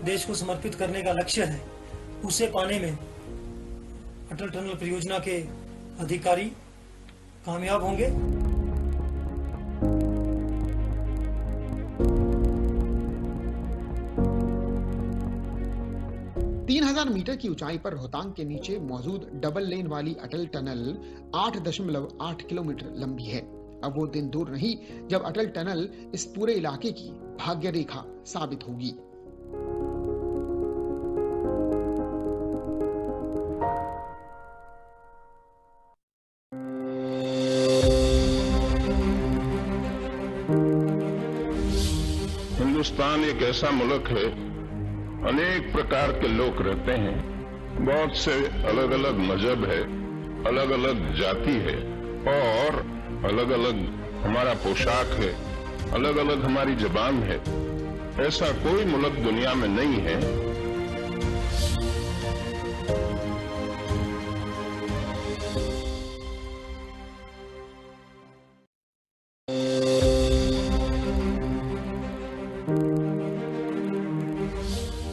देश को समर्पित करने का लक्ष्य है, उसे पाने में अटल टनल परियोजना के अधिकारी कामयाब होंगे। 3000 मीटर की ऊंचाई पर रोहतांग के नीचे मौजूद डबल लेन वाली अटल टनल 8.8 किलोमीटर लंबी है। अब वो दिन दूर नहीं जब अटल टनल इस पूरे इलाके की भाग्य रेखा साबित होगी। हिंदुस्तान एक ऐसा मुल्क है, अनेक प्रकार के लोग रहते हैं, बहुत से अलग अलग मजहब है, अलग अलग जाति है और अलग अलग हमारा पोशाक है, अलग अलग हमारी जबान है। ऐसा कोई मुल्क दुनिया में नहीं है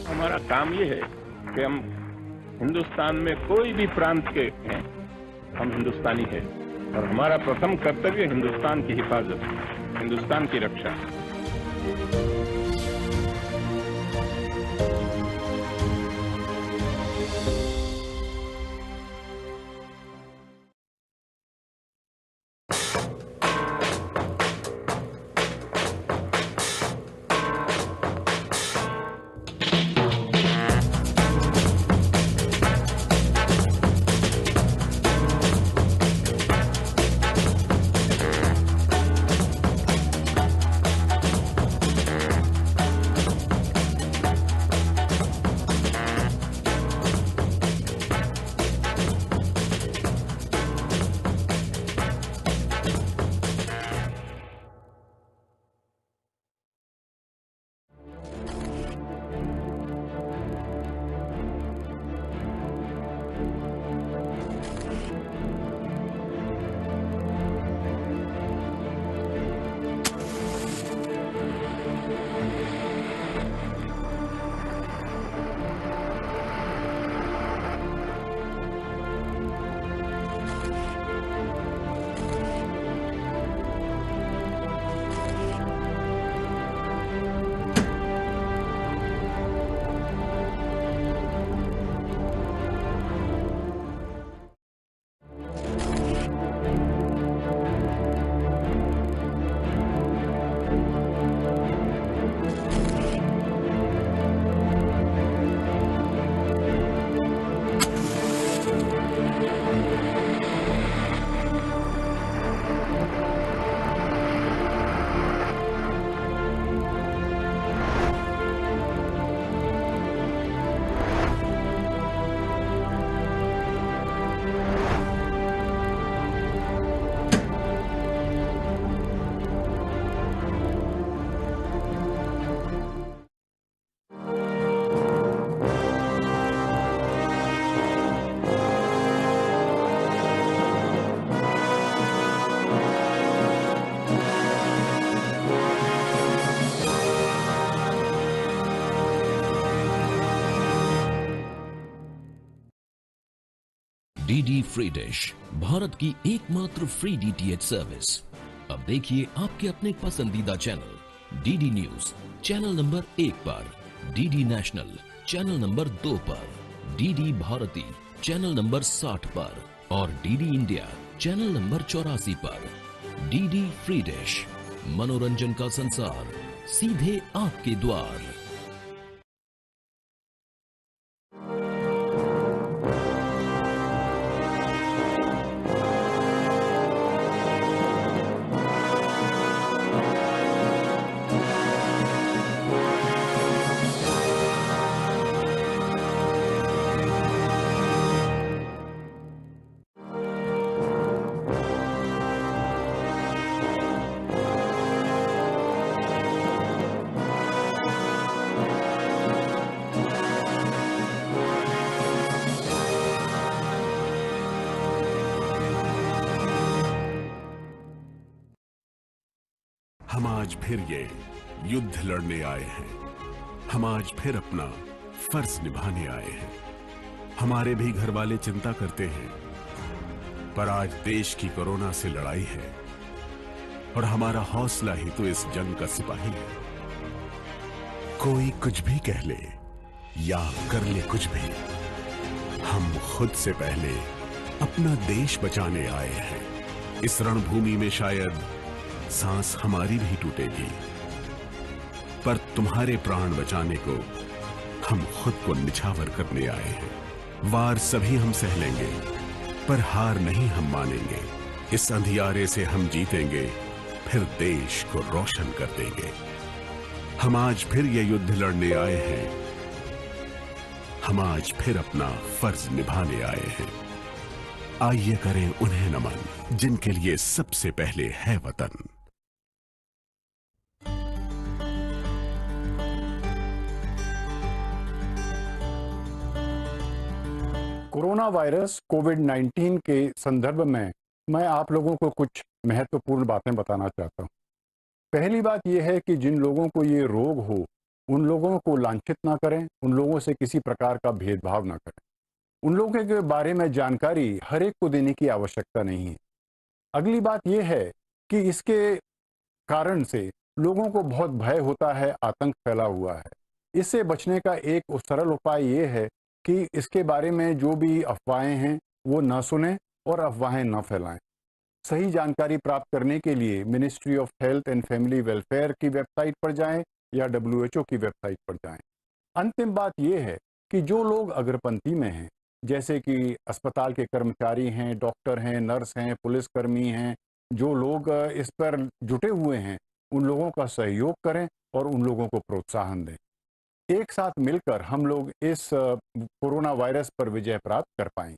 हमारा काम ये है कि हम हिंदुस्तान में कोई भी प्रांत के हैं, हम हिंदुस्तानी हैं और हमारा प्रथम कर्तव्य हिंदुस्तान की हिफाजत, हिंदुस्तान की रक्षा। डीडी फ्री डिश, भारत की एकमात्र फ्री डीटीएच सर्विस। अब देखिए आपके अपने पसंदीदा channel DD news channel number 1 पर, डीडी नेशनल चैनल नंबर 2 पर, डीडी भारती चैनल नंबर 60 पर और डीडी इंडिया चैनल नंबर 84 पर। डीडी फ्री डिश, मनोरंजन का संसार सीधे आपके द्वार। हम आज फिर ये युद्ध लड़ने आए हैं। हम आज फिर अपना फर्ज निभाने आए हैं। हमारे भी घर वाले चिंता करते हैं, पर आज देश की कोरोना से लड़ाई है और हमारा हौसला ही तो इस जंग का सिपाही है। कोई कुछ भी कह ले या कर ले कुछ भी, हम खुद से पहले अपना देश बचाने आए हैं। इस रणभूमि में शायद सांस हमारी भी टूटेगी, पर तुम्हारे प्राण बचाने को हम खुद को निछावर करने आए हैं। वार सभी हम सह लेंगे, पर हार नहीं हम मानेंगे। इस अंधियारे से हम जीतेंगे, फिर देश को रोशन कर देंगे। हम आज फिर ये युद्ध लड़ने आए हैं, हम आज फिर अपना फर्ज निभाने आए हैं। आइए करें उन्हें नमन जिनके लिए सबसे पहले है वतन। कोरोना वायरस कोविड-19 के संदर्भ में मैं आप लोगों को कुछ महत्वपूर्ण बातें बताना चाहता हूं। पहली बात यह है कि जिन लोगों को ये रोग हो, उन लोगों को लांछित ना करें, उन लोगों से किसी प्रकार का भेदभाव ना करें। उन लोगों के बारे में जानकारी हर एक को देने की आवश्यकता नहीं है। अगली बात यह है कि इसके कारण से लोगों को बहुत भय होता है, आतंक फैला हुआ है। इससे बचने का एक सरल उपाय ये है कि इसके बारे में जो भी अफवाहें हैं वो न सुनें और अफवाहें न फैलाएं। सही जानकारी प्राप्त करने के लिए ministry of health and family welfare की वेबसाइट पर जाएं या WHO की वेबसाइट पर जाएं। अंतिम बात यह है कि जो लोग अग्रपंक्ति में हैं, जैसे कि अस्पताल के कर्मचारी हैं, डॉक्टर हैं, नर्स हैं, पुलिसकर्मी हैं, जो लोग इस पर जुटे हुए हैं, उन लोगों का सहयोग करें और उन लोगों को प्रोत्साहन दें। एक साथ मिलकर हम लोग इस कोरोना वायरस पर विजय प्राप्त कर पाएंगे।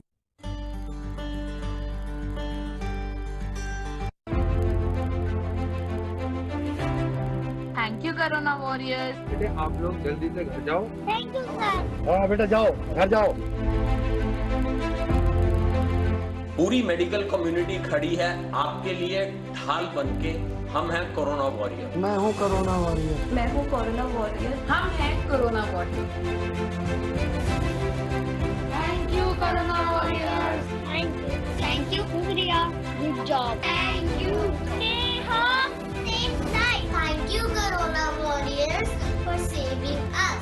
Thank you corona warriors. बेटे आप लोग जल्दी से घर जाओ। Thank you sir. हाँ बेटा जाओ, घर जाओ। पूरी मेडिकल कम्युनिटी खड़ी है आपके लिए ढाल बनके। हम हैं कोरोना वॉरियर। मैं हूँ कोरोना वॉरियर। मैं हूँ कोरोना वॉरियर। हम हैं corona warrior. Thank you corona warriors. Thank you शुक्रिया, good job. Thank you, stay home, stay safe. Thank you Corona Warriors for saving us.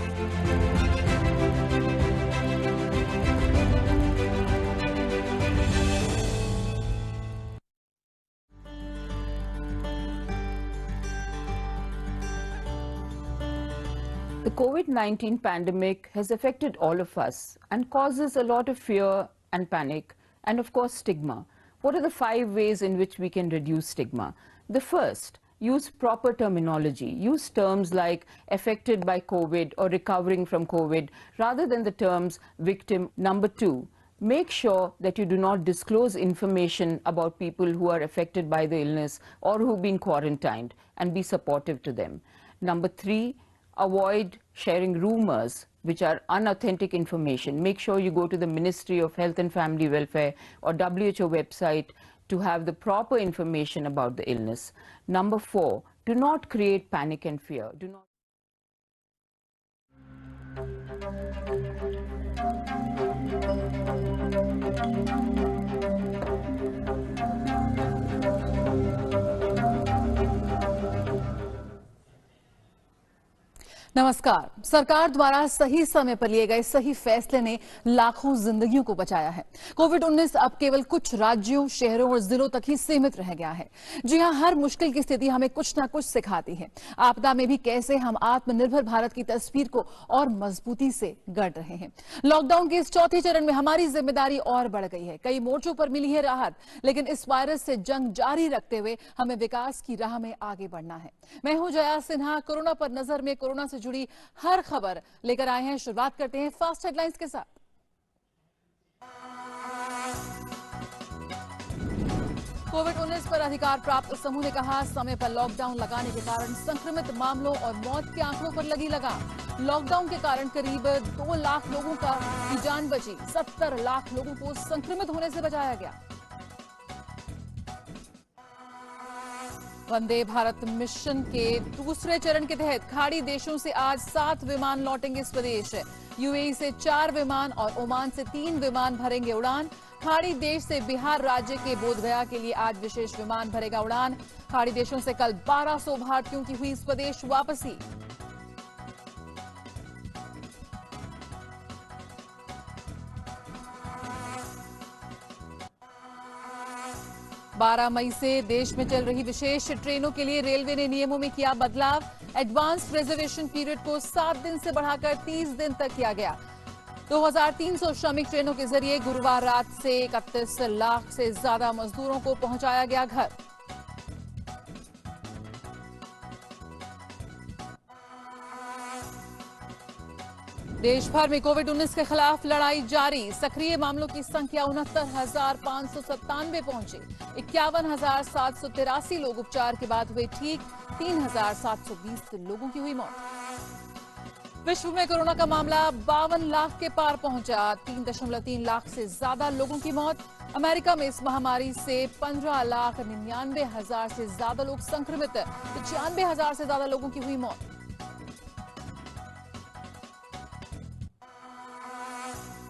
The COVID-19 pandemic has affected all of us and causes a lot of fear and panic and of course stigma. What are the 5 ways in which we can reduce stigma? The first, use proper terminology. Use terms like affected by COVID or recovering from COVID rather than the terms victim. Number 2, make sure that you do not disclose information about people who are affected by the illness or who've been quarantined, and be supportive to them. Number 3, avoid sharing rumors which are unauthentic information. Make sure you go to the Ministry of Health and Family Welfare or WHO website to have the proper information about the illness. Number 4, do not create panic and fear. Do not. नमस्कार। सरकार द्वारा सही समय पर लिए गए सही फैसले ने लाखों जिंदगियों को बचाया है। कोविड-19 अब केवल कुछ राज्यों, शहरों और जिलों तक ही सीमित रह गया है। जी हां, हर मुश्किल की स्थिति हमें कुछ ना कुछ सिखाती है। आपदा में भी कैसे हम आत्मनिर्भर भारत की तस्वीर को और मजबूती से गढ़ रहे हैं। लॉकडाउन के इस चौथे चरण में हमारी जिम्मेदारी और बढ़ गई है। कई मोर्चों पर मिली है राहत, लेकिन इस वायरस से जंग जारी रखते हुए हमें विकास की राह में आगे बढ़ना है। मैं हूं जया सिन्हा। कोरोना पर नजर में कोरोना से जुड़ी हर खबर लेकर आए हैं। शुरुआत करते हैं फास्ट हेडलाइंस के साथ। कोविड-19 पर अधिकार प्राप्त समूह ने कहा, समय पर लॉकडाउन लगाने के कारण संक्रमित मामलों और मौत के आंकड़ों पर लगी लगाम। लॉकडाउन के कारण करीब 2 लाख लोगों की जान बची। 70 लाख लोगों को संक्रमित होने से बचाया गया। वंदे भारत मिशन के दूसरे चरण के तहत खाड़ी देशों से आज 7 विमान लौटेंगे स्वदेश। यूएई से 4 विमान और ओमान से 3 विमान भरेंगे उड़ान। खाड़ी देश से बिहार राज्य के बोधगया के लिए आज विशेष विमान भरेगा उड़ान। खाड़ी देशों से कल 1200 भारतीयों की हुई स्वदेश वापसी। बारह मई से देश में चल रही विशेष ट्रेनों के लिए रेलवे ने नियमों में किया बदलाव। एडवांस रिजर्वेशन पीरियड को 7 दिन से बढ़ाकर 30 दिन तक किया गया। 2300 श्रमिक ट्रेनों के जरिए गुरुवार रात से 31 लाख से ज्यादा मजदूरों को पहुंचाया गया घर। देश भर में कोविड-19 के खिलाफ लड़ाई जारी। सक्रिय मामलों की संख्या 69,597 पहुंची। 51,783 लोग उपचार के बाद हुए ठीक। 3,720 लोगों की हुई मौत। विश्व में कोरोना का मामला 52 लाख के पार पहुंचा। 3.3 लाख से ज्यादा लोगों की मौत। अमेरिका में इस महामारी से 15,99,000 से ज्यादा लोग संक्रमित। 95,000 से ज्यादा लोगों की हुई मौत।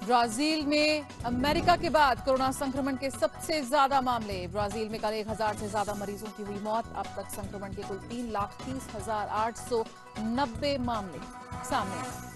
ब्राजील में अमेरिका के बाद कोरोना संक्रमण के सबसे ज्यादा मामले। ब्राजील में कल 1,000 से ज्यादा मरीजों की हुई मौत। अब तक संक्रमण के कुल 3,30,890 मामले सामने आए।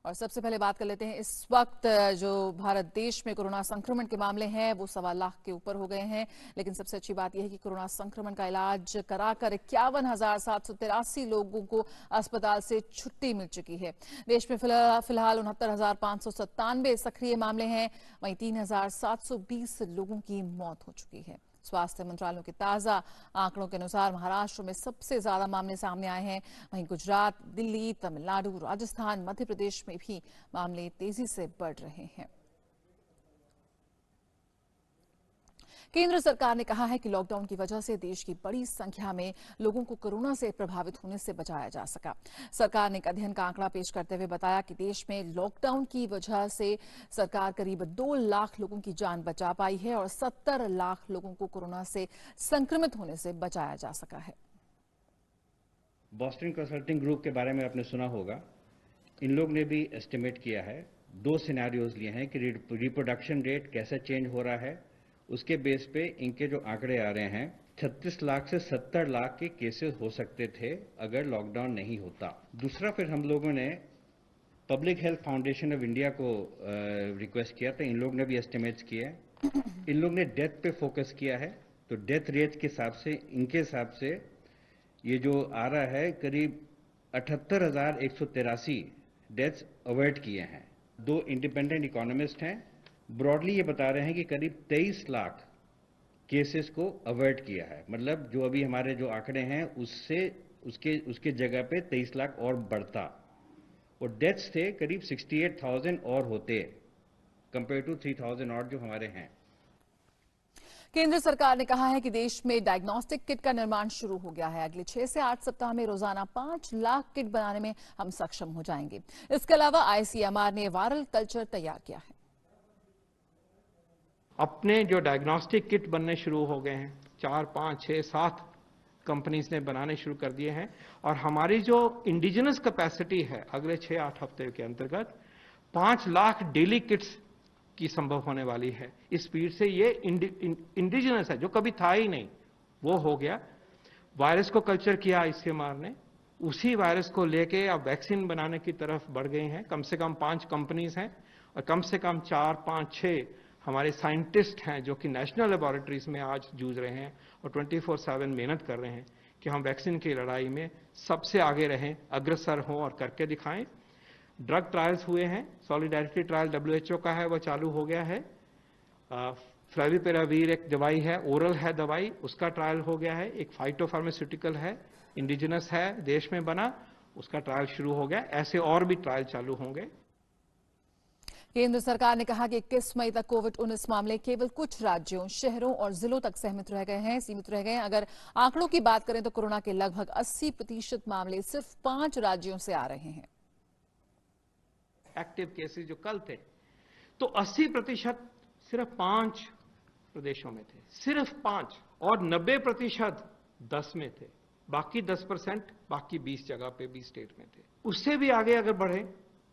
और सबसे पहले बात कर लेते हैं, इस वक्त जो भारत देश में कोरोना संक्रमण के मामले हैं वो 1.25 लाख के ऊपर हो गए हैं। लेकिन सबसे अच्छी बात यह है कि कोरोना संक्रमण का इलाज कराकर 51,783 लोगों को अस्पताल से छुट्टी मिल चुकी है। देश में फिलहाल 69,597 सक्रिय मामले हैं। वहीं 3,720 लोगों की मौत हो चुकी है। स्वास्थ्य मंत्रालय के ताजा आंकड़ों के अनुसार महाराष्ट्र में सबसे ज्यादा मामले सामने आए हैं। वहीं गुजरात, दिल्ली, तमिलनाडु, राजस्थान, मध्य प्रदेश में भी मामले तेजी से बढ़ रहे हैं। केंद्र सरकार ने कहा है कि लॉकडाउन की वजह से देश की बड़ी संख्या में लोगों को कोरोना से प्रभावित होने से बचाया जा सका। सरकार ने एक अध्ययन का आंकड़ा पेश करते हुए बताया कि देश में लॉकडाउन की वजह से सरकार करीब 2 लाख लोगों की जान बचा पाई है और 70 लाख लोगों को कोरोना से संक्रमित होने से बचाया जा सका है। बॉस्टन कंसल्टिंग ग्रुप के बारे में आपने सुना होगा। इन लोग ने भी एस्टिमेट किया है, 2 सिनेरियोज लिए हैं कि रिप्रोडक्शन रेट कैसे चेंज हो रहा है। उसके बेस पे इनके जो आंकड़े आ रहे हैं 36 लाख से 70 लाख के केसेस हो सकते थे अगर लॉकडाउन नहीं होता। दूसरा, फिर हम लोगों ने public health foundation of India को रिक्वेस्ट किया था। इन लोग ने भी एस्टिमेट्स किए। इन लोग ने डेथ पे फोकस किया है। तो डेथ रेट के हिसाब से, इनके हिसाब से ये जो आ रहा है करीब 78,183 डेथ्स अवॉइड किए हैं। 2 इंडिपेंडेंट इकोनॉमिस्ट हैं, ब्रॉडली ये बता रहे हैं कि करीब 23 लाख केसेस को अवॉइड किया है। मतलब जो अभी हमारे जो आंकड़े हैं उससे उसके जगह पे 23 लाख और बढ़ता, और डेथ्स थे करीब 68,000 और होते कंपेयर टू 3,000 और जो हमारे हैं। केंद्र सरकार ने कहा है कि देश में डायग्नोस्टिक किट का निर्माण शुरू हो गया है। अगले 6 से 8 सप्ताह में रोजाना 5 लाख किट बनाने में हम सक्षम हो जाएंगे। इसके अलावा आईसीएमआर ने वायरल कल्चर तैयार किया है। अपने जो डायग्नोस्टिक किट बनने शुरू हो गए हैं, 4, 5, 6, 7 कंपनीज ने बनाने शुरू कर दिए हैं। और हमारी जो इंडिजिनस कैपेसिटी है अगले 6-8 हफ्ते के अंतर्गत 5 लाख डेली किट्स की संभव होने वाली है। इस स्पीड से ये इंडिजिनस है, जो कभी था ही नहीं, वो हो गया। वायरस को कल्चर किया आईसीएमआर ने, उसी वायरस को लेके अब वैक्सीन बनाने की तरफ बढ़ गई हैं। कम से कम 5 कंपनीज हैं और कम से कम 4, 5, 6 हमारे साइंटिस्ट हैं जो कि नेशनल लेबोरेटरीज में आज जूझ रहे हैं और 24/7 मेहनत कर रहे हैं कि हम वैक्सीन की लड़ाई में सबसे आगे रहें, अग्रसर हों और करके दिखाएं। ड्रग ट्रायल्स हुए हैं। सॉलिडारिटी ट्रायल WHO का है, वो चालू हो गया है। फ्लेविपिरावीर एक दवाई है, ओरल है दवाई, उसका ट्रायल हो गया है। एक फाइटोफार्मास्यूटिकल है, इंडिजिनस है, देश में बना, उसका ट्रायल शुरू हो गया। ऐसे और भी ट्रायल चालू होंगे। केंद्र सरकार ने कहा कि 21 मई तक कोविड-19 मामले केवल कुछ राज्यों, शहरों और जिलों तक सीमित रह गए हैं। अगर आंकड़ों की बात करें तो कोरोना के लगभग 80% मामले सिर्फ 5 राज्यों से आ रहे हैं। एक्टिव केसेस जो कल थे, तो 80% सिर्फ 5 प्रदेशों में थे, सिर्फ 5, और 90% 10 में थे, बाकी 10% बाकी 20 जगह पे 20 स्टेट में थे। उससे भी आगे अगर बढ़े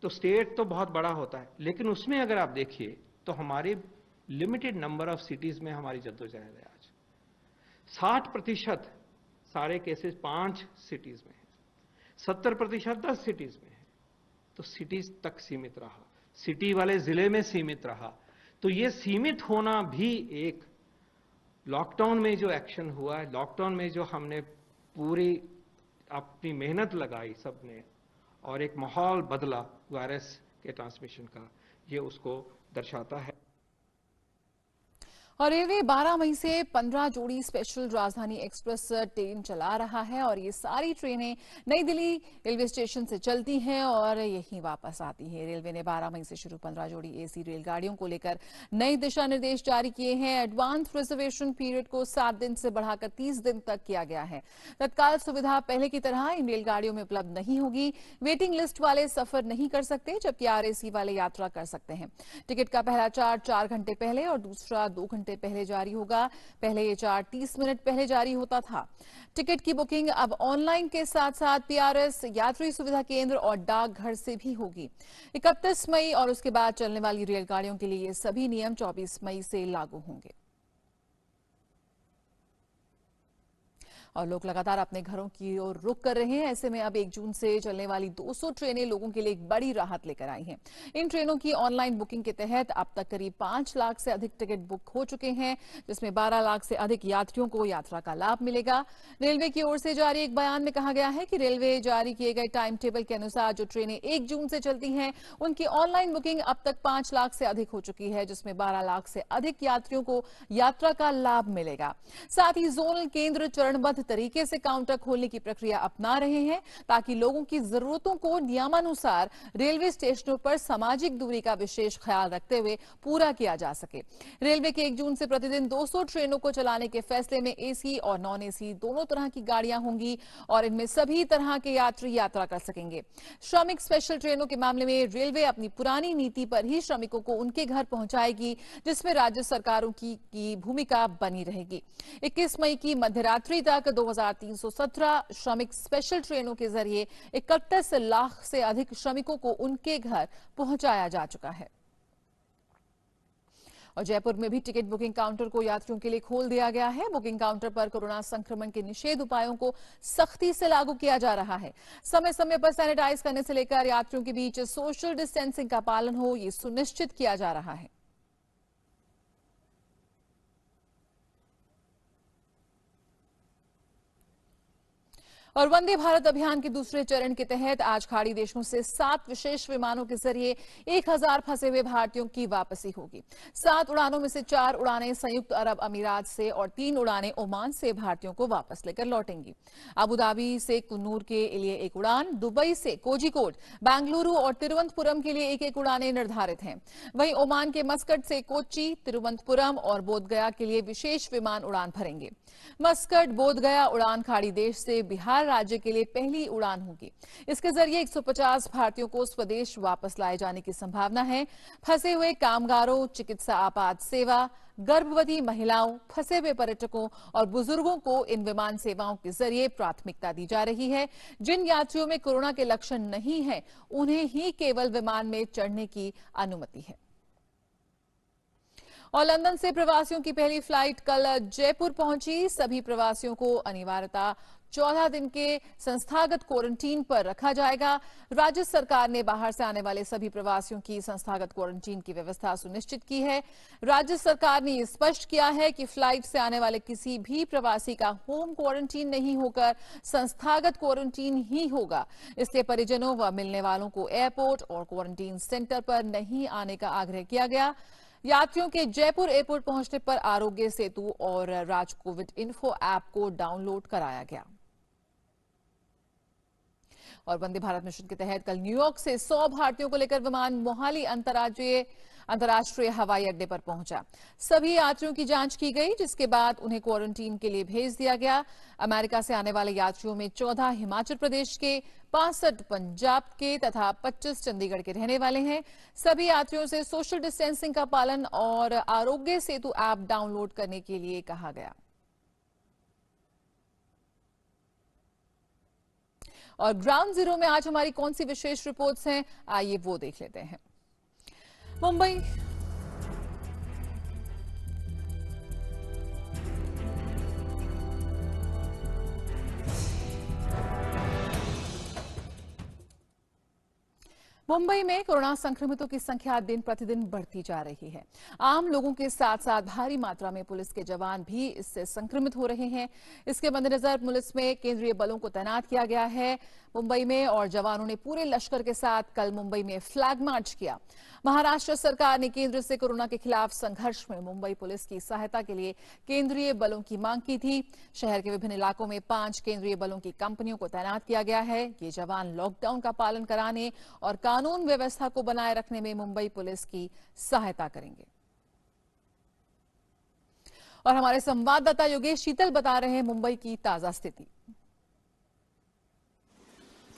तो स्टेट तो बहुत बड़ा होता है, लेकिन उसमें अगर आप देखिए तो हमारे लिमिटेड नंबर ऑफ सिटीज में हमारी जद्दोजहद है। आज 60% सारे केसेस 5 सिटीज में है, 70% 10 सिटीज में है, तो सिटीज तक सीमित रहा, सिटी वाले जिले में सीमित रहा। तो ये सीमित होना भी एक लॉकडाउन में जो एक्शन हुआ है, लॉकडाउन में जो हमने पूरी अपनी मेहनत लगाई सबने और एक माहौल बदला वायरस के ट्रांसमिशन का, ये उसको दर्शाता है। और रेलवे 12 मई से 15 जोड़ी स्पेशल राजधानी एक्सप्रेस ट्रेन चला रहा है और ये सारी ट्रेनें नई दिल्ली रेलवे स्टेशन से चलती हैं और यहीं वापस आती हैं। रेलवे ने 12 मई से शुरू 15 जोड़ी एसी रेलगाड़ियों को लेकर नए दिशा निर्देश जारी किए हैं। एडवांस रिजर्वेशन पीरियड को 7 दिन से बढ़ाकर 30 दिन तक किया गया है। तत्काल सुविधा पहले की तरह इन रेलगाड़ियों में उपलब्ध नहीं होगी। वेटिंग लिस्ट वाले सफर नहीं कर सकते, जबकि आरएसी वाले यात्रा कर सकते हैं। टिकट का पहला चार्ज 4 घंटे पहले और दूसरा 2 घंटे पहले जारी होगा। पहले ये चार्ज 30 मिनट पहले जारी होता था। टिकट की बुकिंग अब ऑनलाइन के साथ साथ पीआरएस, यात्री सुविधा केंद्र और डाकघर से भी होगी। 31 मई और उसके बाद चलने वाली रेलगाड़ियों के लिए ये सभी नियम 24 मई से लागू होंगे। और लोग लगातार अपने घरों की ओर रुख कर रहे हैं। ऐसे में अब 1 जून से चलने वाली 200 ट्रेनें लोगों के लिए एक बड़ी राहत लेकर आई हैं। इन ट्रेनों की ऑनलाइन बुकिंग के तहत अब तक करीब 5 लाख से अधिक टिकट बुक हो चुके हैं, जिसमें 12 लाख से अधिक यात्रियों को यात्रा का लाभ मिलेगा। रेलवे की ओर से जारी एक बयान में कहा गया है कि रेलवे जारी किए गए टाइम टेबल के अनुसार जो ट्रेनें 1 जून से चलती हैं, उनकी ऑनलाइन बुकिंग अब तक 5 लाख से अधिक हो चुकी है, जिसमें 12 लाख से अधिक यात्रियों को यात्रा का लाभ मिलेगा। साथ ही जोनल केंद्र चरणबद्ध तरीके से काउंटर खोलने की प्रक्रिया अपना रहे हैं, ताकि लोगों की जरूरतों को नियमानुसार रेलवे स्टेशनों पर सामाजिक दूरी का विशेष ख्याल रखते हुए पूरा किया जा सके। रेलवे के 1 जून से प्रतिदिन 200 ट्रेनों को चलाने के फैसले में एसी और नॉन एसी दोनों तरह की गाड़ियां होंगी और इनमें सभी तरह के यात्री यात्रा कर सकेंगे। श्रमिक स्पेशल ट्रेनों के मामले में रेलवे अपनी पुरानी नीति पर ही श्रमिकों को उनके घर पहुंचाएगी, जिसमें राज्य सरकारों की भूमिका बनी रहेगी। 21 मई की मध्यरात्रि तक 2317 श्रमिक स्पेशल ट्रेनों के जरिए 31 लाख से अधिक श्रमिकों को उनके घर पहुंचाया जा चुका है। और जयपुर में भी टिकट बुकिंग काउंटर को यात्रियों के लिए खोल दिया गया है। बुकिंग काउंटर पर कोरोना संक्रमण के निषेध उपायों को सख्ती से लागू किया जा रहा है। समय समय पर सैनिटाइज करने से लेकर यात्रियों के बीच सोशल डिस्टेंसिंग का पालन हो, ये सुनिश्चित किया जा रहा है। और वंदे भारत अभियान के दूसरे चरण के तहत आज खाड़ी देशों से 7 विशेष विमानों के जरिए 1000 फंसे हुए भारतीयों की वापसी होगी। 7 उड़ानों में से 4 उड़ानें संयुक्त अरब अमीरात से और 3 उड़ानें ओमान से भारतीयों को वापस लेकर लौटेंगी। अबू धाबी से कुन्नूर के लिए 1 उड़ान, दुबई से कोझिकोड, बेंगलुरु और तिरुवनंतपुरम के लिए 1-1 उड़ानें निर्धारित हैं। वहीं ओमान के मस्कट से कोच्चि, तिरुवनंतपुरम और बोधगया के लिए विशेष विमान उड़ान भरेंगे। मस्कट बोधगया उड़ान खाड़ी देश से बिहार राज्य के लिए पहली उड़ान होगी। इसके जरिए 150 भारतीयों को स्वदेश वापस लाए जाने की संभावना है। फंसे हुए कामगारों, चिकित्सा आपात सेवा, गर्भवती महिलाओं, फंसे हुए पर्यटकों और बुजुर्गों को इन विमान सेवाओं के जरिए प्राथमिकता दी जा रही है। जिन यात्रियों में कोरोना के लक्षण नहीं है, उन्हें ही केवल विमान में चढ़ने की अनुमति है। और लंदन से प्रवासियों की पहली फ्लाइट कल जयपुर पहुंची। सभी प्रवासियों को अनिवार्यता 14 दिन के संस्थागत क्वारंटीन पर रखा जाएगा। राज्य सरकार ने बाहर से आने वाले सभी प्रवासियों की संस्थागत क्वारंटीन की व्यवस्था सुनिश्चित की है। राज्य सरकार ने यह स्पष्ट किया है कि फ्लाइट से आने वाले किसी भी प्रवासी का होम क्वारंटीन नहीं होकर संस्थागत क्वारंटीन ही होगा। इसलिए परिजनों व मिलने वालों को एयरपोर्ट और क्वारंटीन सेंटर पर नहीं आने का आग्रह किया गया। यात्रियों के जयपुर एयरपोर्ट पहुंचने पर आरोग्य सेतु और राज कोविड इन्फो ऐप को डाउनलोड कराया गया। और वंदे भारत मिशन के तहत कल न्यूयॉर्क से 100 भारतीयों को लेकर विमान मोहाली अंतर्राज्यीय अंतर्राष्ट्रीय हवाई अड्डे पर पहुंचा। सभी यात्रियों की जांच की गई, जिसके बाद उन्हें क्वारंटीन के लिए भेज दिया गया। अमेरिका से आने वाले यात्रियों में 14 हिमाचल प्रदेश के, 65 पंजाब के तथा 25 चंडीगढ़ के रहने वाले हैं। सभी यात्रियों से सोशल डिस्टेंसिंग का पालन और आरोग्य सेतु ऐप डाउनलोड करने के लिए कहा गया। और ग्राउंड जीरो में आज हमारी कौन सी विशेष रिपोर्ट्स हैं, आइए वो देख लेते हैं। मुंबई मुंबई में कोरोना संक्रमितों की संख्या दिन प्रतिदिन बढ़ती जा रही है। आम लोगों के साथ साथ भारी मात्रा में पुलिस के जवान भी इससे संक्रमित हो रहे हैं। इसके मद्देनजर पुलिस में केंद्रीय बलों को तैनात किया गया है मुंबई में, और जवानों ने पूरे लश्कर के साथ कल मुंबई में फ्लैग मार्च किया। महाराष्ट्र सरकार ने केंद्र से कोरोना के खिलाफ संघर्ष में मुंबई पुलिस की सहायता के लिए केंद्रीय बलों की मांग की थी। शहर के विभिन्न इलाकों में 5 केंद्रीय बलों की कंपनियों को तैनात किया गया है। ये जवान लॉकडाउन का पालन कराने और कानून व्यवस्था को बनाए रखने में मुंबई पुलिस की सहायता करेंगे। और हमारे संवाददाता योगेश शीतल बता रहे हैं मुंबई की ताजा स्थिति।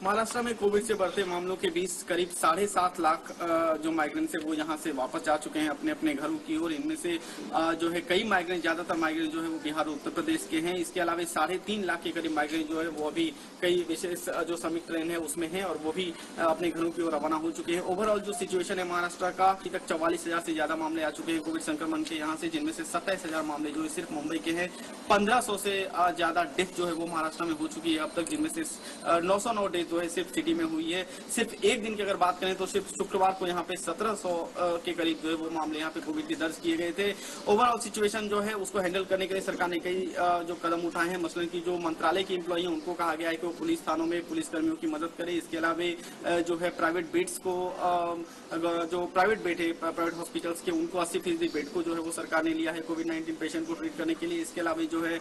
महाराष्ट्र में कोविड से बढ़ते मामलों के बीच करीब 7.5 लाख जो माइग्रेंट्स है वो यहाँ से वापस जा चुके हैं अपने अपने घरों की ओर। इनमें से जो है कई माइग्रेंट, ज्यादातर माइग्रेंट जो है वो बिहार और उत्तर प्रदेश के हैं। इसके अलावा 3.5 लाख के करीब माइग्रेंट जो है वो अभी कई विशेष जो श्रमिक ट्रेन है उसमें है और वो भी अपने घरों की ओर रवाना हो चुके हैं। ओवरऑल जो सिचुएशन है महाराष्ट्र का, अभी तक 44,000 से ज्यादा मामले आ चुके हैं कोविड संक्रमण के यहाँ से, जिनमें से 27,000 मामले जो है सिर्फ मुंबई के हैं। 1500 से ज्यादा डेथ जो है वो महाराष्ट्र में हो चुकी है अब तक, जिनमें से 909 डेथ जो है सिर्फ सिटी में हुई है। सिर्फ एक दिन की अगर बात करें तो सिर्फ शुक्रवार को यहाँ पे 1700 के करीब जो है वो मामले यहाँ पे कोविड के दर्ज किए गए थे। ओवरऑल सिचुएशन जो है उसको हैंडल करने के लिए सरकार ने कई जो कदम उठाए हैं। मसलन की जो मंत्रालय की एम्प्लॉई है उनको कहा गया है कि वो पुलिस थानों में पुलिस कर्मियों की मदद करें। इसके अलावा जो है प्राइवेट बेड्स को, जो प्राइवेट बेड है प्राइवेट हॉस्पिटल्स के, उनको 80% बेड को जो है वो सरकार ने लिया है कोविड-19 पेशेंट को ट्रीट करने के लिए। इसके अलावा जो है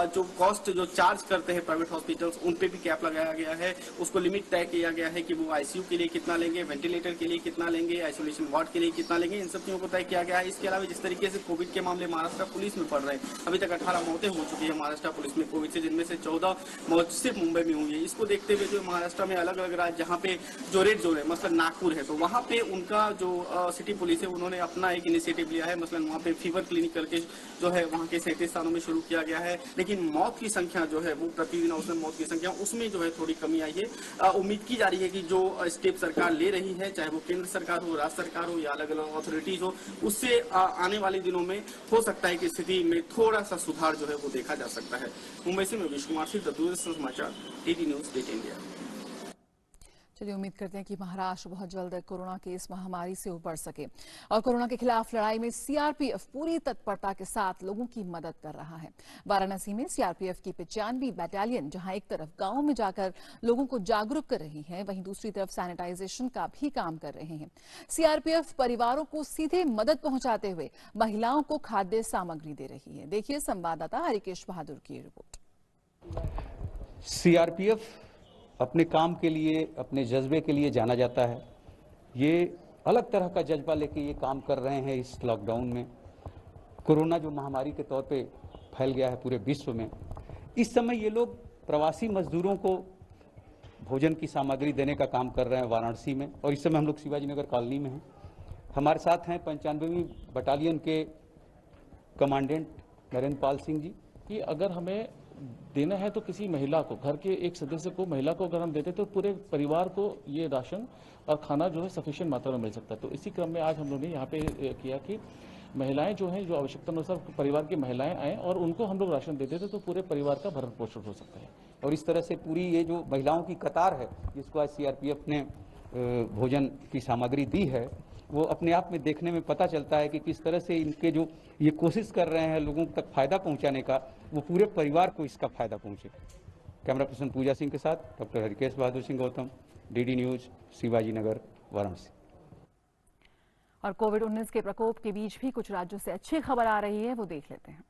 जो कॉस्ट जो चार्ज करते हैं प्राइवेट हॉस्पिटल्स उन पे भी कैप लगाया गया है। उसको लिमिट तय किया गया है कि वो आईसीयू के लिए कितना लेंगे, वेंटिलेटर के लिए कितना लेंगे, आइसोलेशन वार्ड के लिए कितना लेंगे, इन सब चीजों को तय किया गया है। इसके अलावा जिस तरीके से कोविड के मामले महाराष्ट्र पुलिस में पड़ रहे हैं, अभी तक 18 मौतें हो चुकी है महाराष्ट्र पुलिस में कोविड से, जिनमें से 14 मौत सिर्फ मुंबई में हुई है। इसको देखते हुए जो महाराष्ट्र में अलग अलग राज्य जहाँ पे जो रेड जोन है, मसलन नागपुर है, तो वहाँ पे उनका जो सिटी पुलिस है उन्होंने अपना एक इनिशिएटिव लिया है। मसलन वहाँ पे फीवर क्लिनिक करके जो है वहाँ के 37 स्थानों में शुरू किया गया है। लेकिन मौत की संख्या जो है वो प्रतिदिन औसतन मौत की संख्या उसमें जो है थोड़ी कमी आई है। उम्मीद की जा रही है कि जो स्टेप सरकार ले रही है, चाहे वो केंद्र सरकार हो, राज्य सरकार हो या अलग अलग अथॉरिटीज हो, उससे आने वाले दिनों में हो सकता है कि स्थिति में थोड़ा सा सुधार जो है वो देखा जा सकता है। मुंबई से मैं योगेश कुमार सिंह, दूरदर्शन समाचार, डीडी न्यूज, डेट इंडिया। चलिए उम्मीद करते हैं कि महाराष्ट्र बहुत जल्द कोरोना की इस महामारी से उबर सके। और कोरोना के खिलाफ लड़ाई में सीआरपीएफ पूरी तत्परता के साथ लोगों की मदद कर रहा है। वाराणसी में सीआरपीएफ की 95वीं बटालियन जहां एक तरफ गांव में जाकर लोगों को जागरूक कर रही है, वहीं दूसरी तरफ सैनिटाइजेशन का भी काम कर रहे हैं। सीआरपीएफ परिवारों को सीधे मदद पहुंचाते हुए महिलाओं को खाद्य सामग्री दे रही है। देखिए संवाददाता हरिकेश बहादुर की रिपोर्ट। सीआरपीएफ अपने काम के लिए, अपने जज्बे के लिए जाना जाता है। ये अलग तरह का जज्बा लेके ये काम कर रहे हैं इस लॉकडाउन में। कोरोना जो महामारी के तौर पे फैल गया है पूरे विश्व में, इस समय ये लोग प्रवासी मजदूरों को भोजन की सामग्री देने का काम कर रहे हैं वाराणसी में। और इस समय हम लोग शिवाजी नगर कॉलोनी में हैं। हमारे साथ हैं 95वीं बटालियन के कमांडेंट नरेंद्र पाल सिंह जी। कि अगर हमें देना है तो किसी महिला को, घर के एक सदस्य को, महिला को अगर हम देते तो पूरे परिवार को ये राशन और खाना जो है सफिशिएंट मात्रा में मिल सकता है। तो इसी क्रम में आज हम लोगों ने यहाँ पे किया कि महिलाएं जो हैं, जो आवश्यकता अनुसार परिवार की महिलाएं आएँ और उनको हम लोग राशन देते थे तो पूरे परिवार का भरण पोषण हो सकता है। और इस तरह से पूरी ये जो महिलाओं की कतार है जिसको आज सीआरपीएफ ने भोजन की सामग्री दी है, वो अपने आप में देखने में पता चलता है कि किस तरह से इनके जो ये कोशिश कर रहे हैं लोगों तक फायदा पहुंचाने का, वो पूरे परिवार को इसका फायदा पहुंचे। कैमरा पर्सन पूजा सिंह के साथ doctor Harikesh Bahadur Singh Gautam, DD news, Shivaji Nagar, Varanasi. और कोविड-19 के प्रकोप के बीच भी कुछ राज्यों से अच्छी खबर आ रही है, वो देख लेते हैं।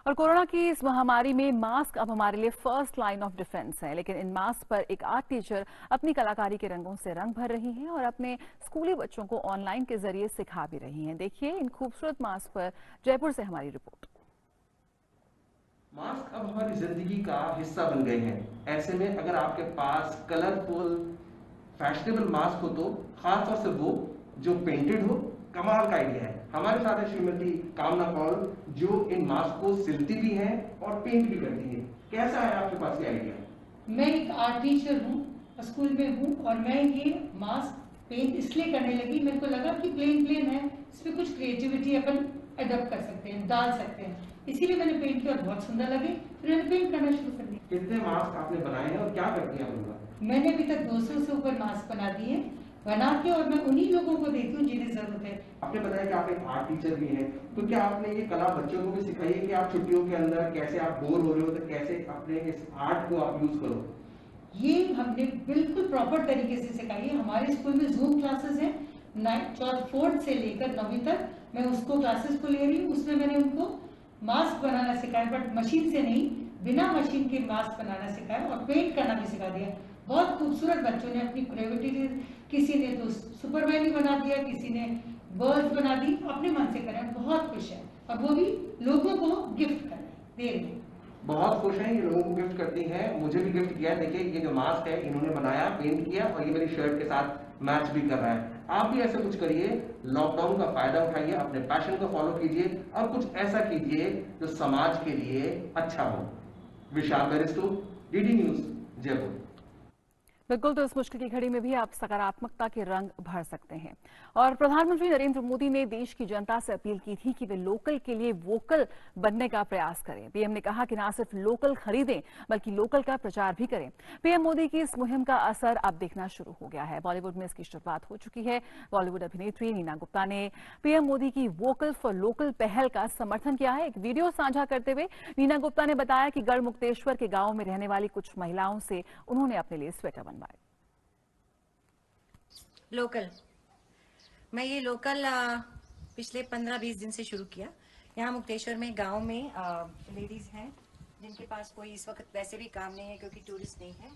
और कोरोना की इस महामारी में मास्क अब हमारे लिए फर्स्ट लाइन ऑफ डिफेंस है, लेकिन इन मास्क पर एक आर्ट टीचर अपनी कलाकारी के रंगों से रंग भर रही हैं और अपने स्कूली बच्चों को ऑनलाइन के जरिए सिखा भी रही हैं। देखिए इन खूबसूरत मास्क पर जयपुर से हमारी रिपोर्ट। मास्क अब हमारी जिंदगी का हिस्सा बन गए हैं। ऐसे में अगर आपके पास कलरफुल फैशनेबल मास्क हो तो खासतौर से वो जो पेंटेड हो, कमाल का आइडिया है। हमारे साथ है श्रीमती कामना कौल जो इन मास्क को सिलती भी हैं और पेंट भी करती है। कैसा है आपके पास ये आइडिया? मैं एक आर्ट टीचर हूँ, स्कूल में हूँ और मैं ये मास्क पेंट इसलिए करने लगी, मेरे को लगा कि प्लेन है, इसमें कुछ क्रिएटिविटी अपन अडॉप्ट कर सकते हैं, डाल सकते हैं, इसीलिए मैंने पेंट किया और बहुत सुंदर लगे, फिर मैंने पेंट करना शुरू कर दिया। कितने मास्क आपने बनाए हैं और क्या करती हैं आप उनका? मैंने अभी तक 200 से ऊपर मास्क बना दिए, बना के और मैं उन्हीं लोगों को देती हूँ जिन्हें जरूरत है। आपने बताया कि आप एक आर्ट टीचर भी हैं, तो क्या आपने ये कला बच्चों को भी सिखाई है कि आप छुट्टियों के अंदर कैसे आप बोर हो रहे हो तो कैसे अपने इस आर्ट को आप यूज करो? ये हमने बिल्कुल प्रॉपर तरीके से सिखाई है। हमारे स्कूल में जूम क्लासेस हैं, 4th से लेकर 9वीं तक मैं उसको क्लासेस को ले रही हूँ। उसमें मैंने उनको मास्क बनाना सिखाया, बट मशीन से नहीं, बिना मशीन के मास्क बनाना सिखाया और पेंट करना भी सिखा दिया। बहुत खूबसूरत बच्चों ने अपनी क्रिएटिविटी, किसी ने तो सुपरमैन ही बना दिया, किसी ने बर्ड्स बना दी, अपने मन से करें, बहुत खुश है और वो भी लोगों को गिफ्ट कर दे रही है। बहुत खुश हैं, ये लोगों को गिफ्ट करती हैं, मुझे भी गिफ्ट किया। देखिए ये जो मास्क है इन्होंने बनाया, पेंट किया और ये मेरी शर्ट के साथ मैच भी कर रहा है। आप भी ऐसे कुछ करिए, लॉकडाउन का फायदा उठाइए, अपने पैशन को फॉलो कीजिए और कुछ ऐसा कीजिए जो समाज के लिए अच्छा हो। विशाल बेरिस्टो, डीडी न्यूज, जयपुर। बिल्कुल, तो इस मुश्किल की घड़ी में भी आप सकारात्मकता के रंग भर सकते हैं। और प्रधानमंत्री नरेंद्र मोदी ने देश की जनता से अपील की थी कि वे लोकल के लिए वोकल बनने का प्रयास करें। पीएम ने कहा कि न सिर्फ लोकल खरीदें बल्कि लोकल का प्रचार भी करें। पीएम मोदी की इस मुहिम का असर अब दिखना शुरू हो गया है। बॉलीवुड में इसकी शुरुआत हो चुकी है। बॉलीवुड अभिनेत्री नीना गुप्ता ने पीएम मोदी की वोकल फॉर लोकल पहल का समर्थन किया है। एक वीडियो साझा करते हुए नीना गुप्ता ने बताया कि गढ़मुक्तेश्वर के गांव में रहने वाली कुछ महिलाओं से उन्होंने अपने लिए स्वेटर बनवाए। लोकल, मैं ये लोकल पिछले 15-20 दिन से शुरू किया। यहाँ मुक्तेश्वर में गांव में लेडीज हैं जिनके पास कोई इस वक्त वैसे भी काम नहीं है क्योंकि टूरिस्ट नहीं है।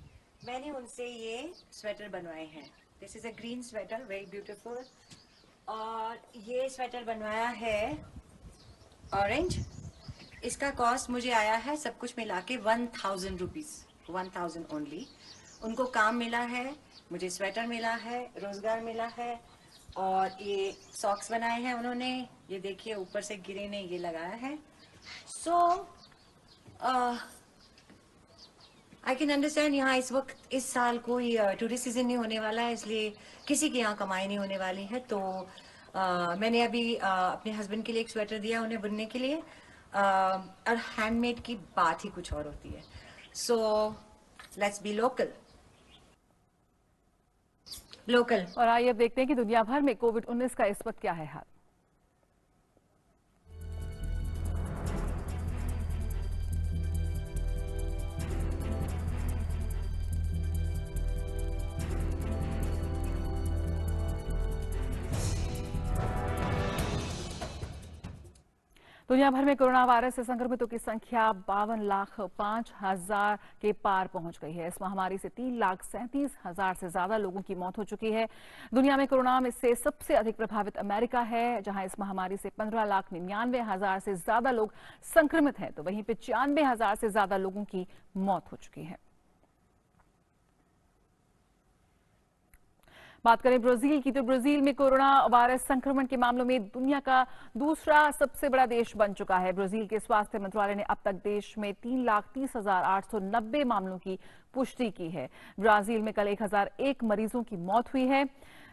मैंने उनसे ये स्वेटर बनवाए हैं। This is a green sweater, very beautiful. और ये स्वेटर बनवाया है ऑरेंज। इसका कॉस्ट मुझे आया है सब कुछ मिला के 1000 रुपीज, 1000 ओनली। उनको काम मिला है, मुझे स्वेटर मिला है, रोजगार मिला है और ये सॉक्स बनाए हैं उन्होंने। ये देखिए ऊपर से गिरे ने ये लगाया है। सो आई कैन अंडरस्टैंड यहाँ इस वक्त इस साल कोई टूरिस्ट सीजन नहीं होने वाला है, इसलिए किसी के यहाँ कमाई नहीं होने वाली है। तो मैंने अभी अपने हस्बैंड के लिए एक स्वेटर दिया उन्हें बुनने के लिए। और हैंडमेड की बात ही कुछ और होती है। So let's be local. और आइए अब देखते हैं कि दुनिया भर में कोविड-19 का इस वक्त क्या है हाल। दुनिया भर में कोरोना वायरस से संक्रमितों की संख्या 52,05,000 के पार पहुंच गई है। इस महामारी से 3,37,000 से ज्यादा लोगों की मौत हो चुकी है। दुनिया में कोरोना में से सबसे अधिक प्रभावित अमेरिका है, जहां इस महामारी से 15,99,000 से ज्यादा लोग संक्रमित हैं, तो वहीं पे 95,000 से ज्यादा लोगों की मौत हो चुकी है। बात करें ब्राजील की, तो ब्राजील में कोरोना वायरस संक्रमण के मामलों में दुनिया का दूसरा सबसे बड़ा देश बन चुका है। ब्राजील के स्वास्थ्य मंत्रालय ने अब तक देश में 3,30,890 मामलों की पुष्टि की है। ब्राजील में कल 1,001 मरीजों की मौत हुई है।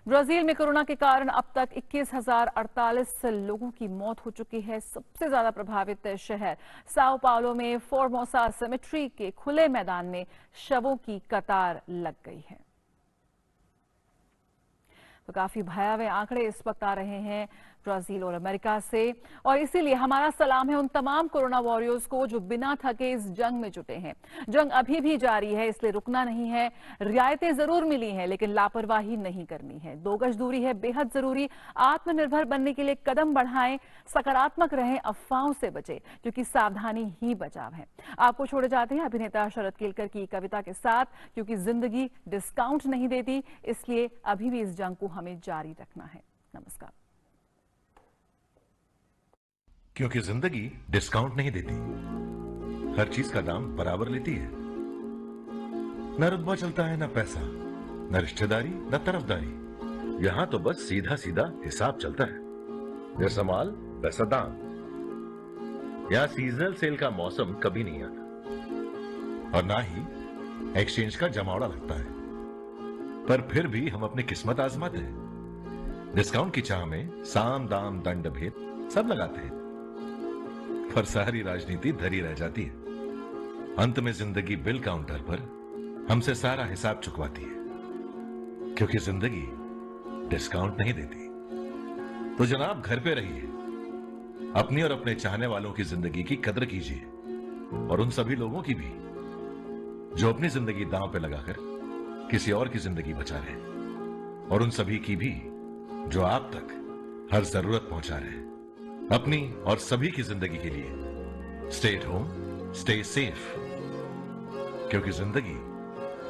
ब्राजील में कोरोना के कारण अब तक 21,048 लोगों की मौत हो चुकी है। सबसे ज्यादा प्रभावित शहर साओ पाउलो में फॉर्मोसा सेमेट्री के खुले मैदान में शवों की कतार लग गई है। तो काफी भयावह आंकड़े इस वक्त आ रहे हैं ब्राजील और अमेरिका से, और इसीलिए हमारा सलाम है उन तमाम कोरोना वॉरियर्स को जो बिना थके इस जंग में जुटे हैं। जंग अभी भी जारी है, इसलिए रुकना नहीं है। रियायतें जरूर मिली हैं, लेकिन लापरवाही नहीं करनी है। 2 गज दूरी है बेहद जरूरी। आत्मनिर्भर बनने के लिए कदम बढ़ाएं, सकारात्मक रहें, अफवाहों से बचें, क्योंकि सावधानी ही बचाव है। आपको छोड़े जाते हैं अभिनेता शरद केलकर की कविता के साथ, क्योंकि जिंदगी डिस्काउंट नहीं देती, इसलिए अभी भी इस जंग को हमें जारी रखना है। नमस्कार। क्योंकि जिंदगी डिस्काउंट नहीं देती, हर चीज का दाम बराबर लेती है। न रुतबा चलता है, न पैसा, न रिश्तेदारी, न तरफदारी। यहां तो बस सीधा सीधा हिसाब चलता है। जैसा माल वैसा दाम। यहां सीजनल सेल का मौसम कभी नहीं आता और ना ही एक्सचेंज का जमावड़ा लगता है। पर फिर भी हम अपनी किस्मत आजमाते हैं। डिस्काउंट की चाह में साम दाम दंड भेद सब लगाते हैं, पर सारी राजनीति धरी रह जाती है। अंत में जिंदगी बिल काउंटर पर हमसे सारा हिसाब चुकवाती है, क्योंकि जिंदगी डिस्काउंट नहीं देती। तो जनाब घर पे रहिए, अपनी और अपने चाहने वालों की जिंदगी की कदर कीजिए, और उन सभी लोगों की भी जो अपनी जिंदगी दांव पे लगाकर किसी और की जिंदगी बचा रहे हैं, और उन सभी की भी जो आप तक हर जरूरत पहुंचा रहे हैं। अपनी और सभी की जिंदगी के लिए stay at home, stay safe, क्योंकि जिंदगी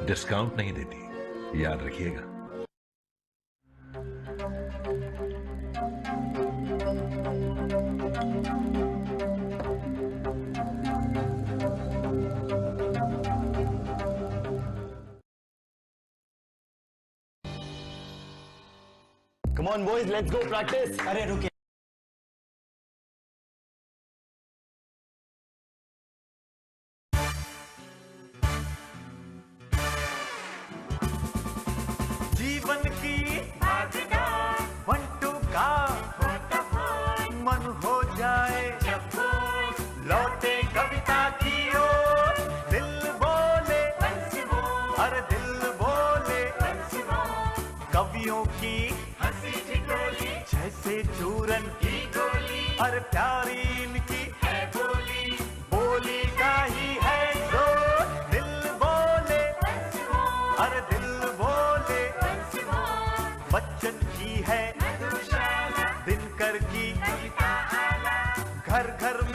डिस्काउंट नहीं देती, याद रखिएगा। Come on boys, let's go practice. अरे रुकिए। जीवन की मंटू का मन हो जाए लौटे कविता की ओर, दिल बोले अरे दिल बोले कवियों की जैसे चूरन की गोली, अरे प्यारी इनकी है बोली, बोली का ही है जोर। दिल बोले अरे दिल बोले बच्चन की है दिनकर की घर घर में